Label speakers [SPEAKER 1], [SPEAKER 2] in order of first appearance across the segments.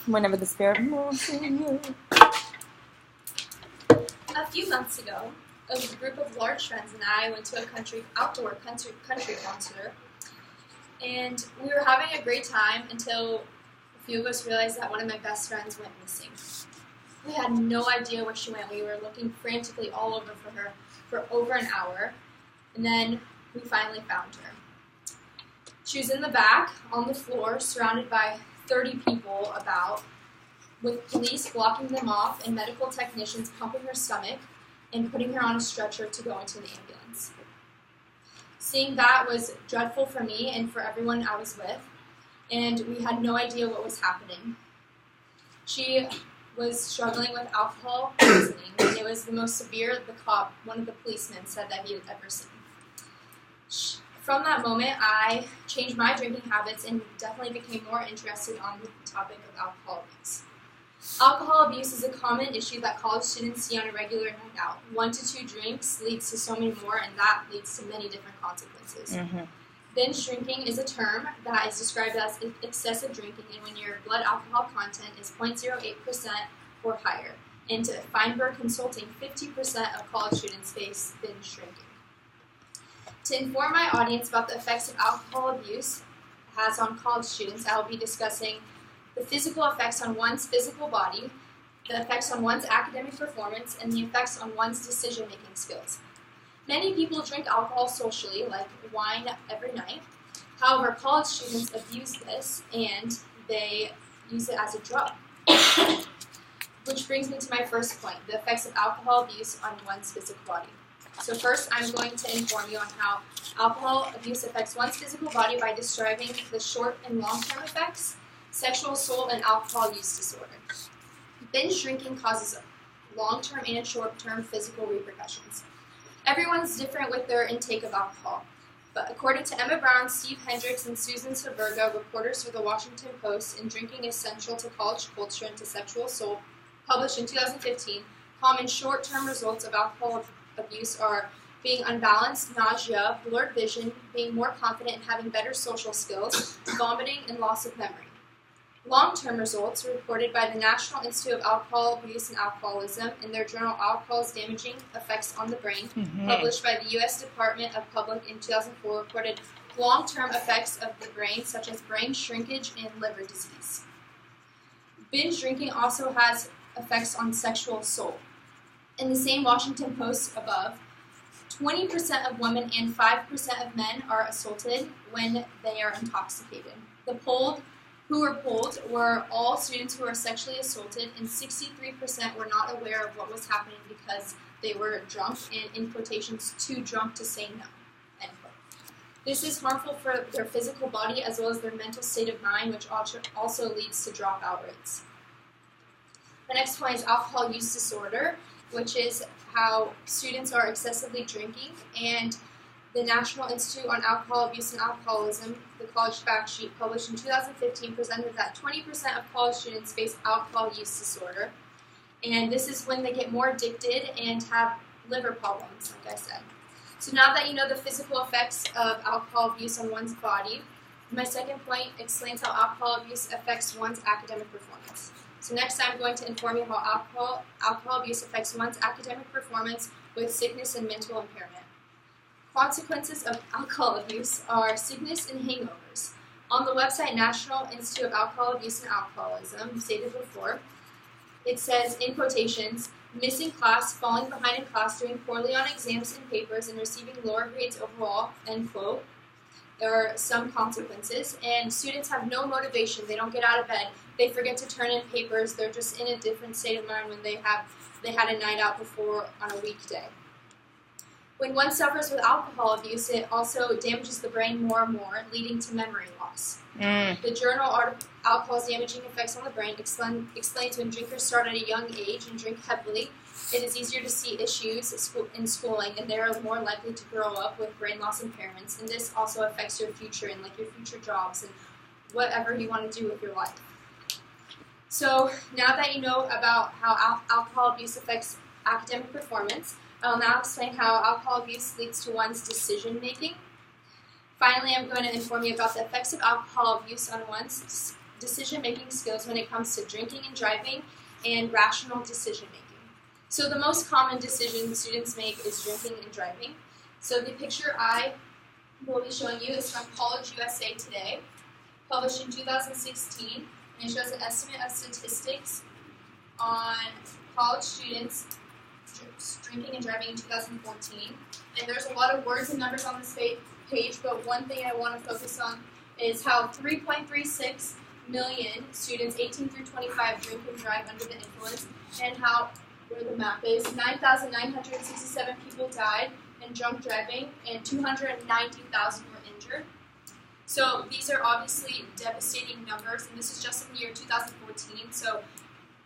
[SPEAKER 1] Whenever the spirit moves in you.
[SPEAKER 2] A few months ago, a group of large friends and I went to a outdoor country concert, and we were having a great time until a few of us realized that one of my best friends went missing. We had no idea where she went. We were looking frantically all over for her for over an hour, and then we finally found her. She was in the back, on the floor, surrounded by 30 people about, with police blocking them off and medical technicians pumping her stomach and putting her on a stretcher to go into the ambulance. Seeing that was dreadful for me and for everyone I was with, and we had no idea what was happening. She was struggling with alcohol poisoning, and it was the most severe one of the policemen, said that he had ever seen. From that moment, I changed my drinking habits and definitely became more interested on the topic of alcohol abuse. Alcohol abuse is a common issue that college students see on a regular night out. 1 to 2 drinks leads to so many more, and that leads to many different consequences. Binge drinking is a term that is described as excessive drinking, and when your blood alcohol content is 0.08% or higher. And to Feinberg Consulting, 50% of college students face binge drinking. To inform my audience about the effects of alcohol abuse has on college students, I will be discussing the physical effects on one's physical body, the effects on one's academic performance, and the effects on one's decision-making skills. Many people drink alcohol socially, like wine every night. However, college students abuse this, and they use it as a drug. Which brings me to my first point, the effects of alcohol abuse on one's physical body. So first, I'm going to inform you on how alcohol abuse affects one's physical body by describing the short and long-term effects, sexual assault, and alcohol use disorder. Binge drinking causes long-term and short-term physical repercussions. Everyone's different with their intake of alcohol, but according to Emma Brown, Steve Hendricks, and Susan Severga, reporters for the Washington Post, in Drinking is Central to College Culture and to Sexual Assault, published in 2015, common short-term results of alcohol abuse are being unbalanced, nausea, blurred vision, being more confident and having better social skills, vomiting, and loss of memory. Long-term results reported by the National Institute of Alcohol Abuse and Alcoholism in their journal Alcohol's Damaging Effects on the Brain, published by the U.S. Department of Public in 2004, reported long-term effects of the brain, such as brain shrinkage and liver disease. Binge drinking also has effects on sexual assault. In the same Washington Post above, 20% of women and 5% of men are assaulted when they are intoxicated. Who were polled were all students who were sexually assaulted, and 63% were not aware of what was happening because they were drunk, and in quotations, too drunk to say no, end quote. This is harmful for their physical body as well as their mental state of mind, which also leads to dropout rates. The next point is alcohol use disorder, which is how students are excessively drinking, and the National Institute on Alcohol Abuse and Alcoholism, the College Fact Sheet, published in 2015, presented that 20% of college students face alcohol use disorder, and this is when they get more addicted and have liver problems, like I said. So now that you know the physical effects of alcohol abuse on one's body, my second point explains how alcohol abuse affects one's academic performance. So next I'm going to inform you how alcohol abuse affects one's academic performance with sickness and mental impairment. Consequences of alcohol abuse are sickness and hangovers. On the website National Institute of Alcohol Abuse and Alcoholism, stated before, it says, in quotations, missing class, falling behind in class, doing poorly on exams and papers, and receiving lower grades overall, end quote. There are some consequences, and students have no motivation. They don't get out of bed. They forget to turn in papers. They're just in a different state of mind when they had a night out before on a weekday. When one suffers with alcohol abuse, it also damages the brain more and more, leading to memory loss. The journal Alcohol's Damaging Effects on the Brain explains when drinkers start at a young age and drink heavily, it is easier to see issues in schooling, and they are more likely to grow up with brain loss impairments, and this also affects your future and your future jobs and whatever you want to do with your life. So now that you know about how alcohol abuse affects academic performance, I will now explain how alcohol abuse leads to one's decision-making. Finally, I'm going to inform you about the effects of alcohol abuse on one's decision-making skills when it comes to drinking and driving and rational decision-making. So the most common decision students make is drinking and driving. So the picture I will be showing you is from College USA Today, published in 2016, and it shows an estimate of statistics on college students drinking and driving in 2014. And there's a lot of words and numbers on this page, but one thing I want to focus on is how 3.36 million students 18 through 25 drink and drive under the influence, and how, where the map is, 9,967 people died in drunk driving and 290,000 were injured. So these are obviously devastating numbers, and this is just in the year 2014. So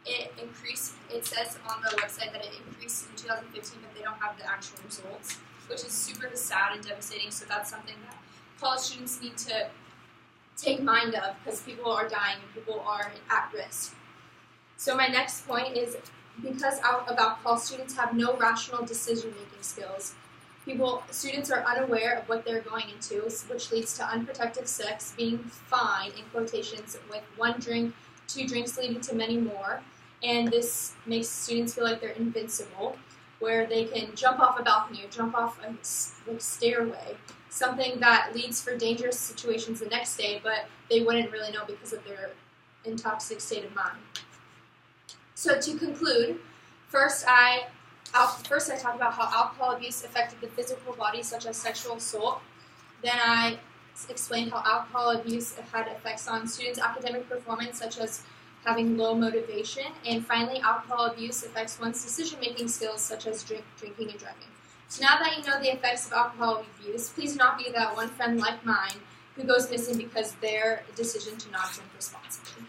[SPEAKER 2] it increased. It says on the website that it increased in 2015, but they don't have the actual results, which is super sad and devastating. So that's something that college students need to take mind of, because people are dying and people are at risk. So my next point is, because about college students have no rational decision-making skills. Students are unaware of what they're going into, which leads to unprotected sex, being fine, in quotations, with 1 drink, 2 drinks leading to many more. And this makes students feel like they're invincible, where they can jump off a balcony or jump off a stairway, something that leads for dangerous situations the next day, but they wouldn't really know because of their intoxicated state of mind. So to conclude, first I talk about how alcohol abuse affected the physical body, such as sexual assault. Then I explained how alcohol abuse had effects on students' academic performance, such as having low motivation. And finally, alcohol abuse affects one's decision-making skills, such as drinking and driving. So now that you know the effects of alcohol abuse, please do not be that one friend like mine who goes missing because their decision to not drink responsibly.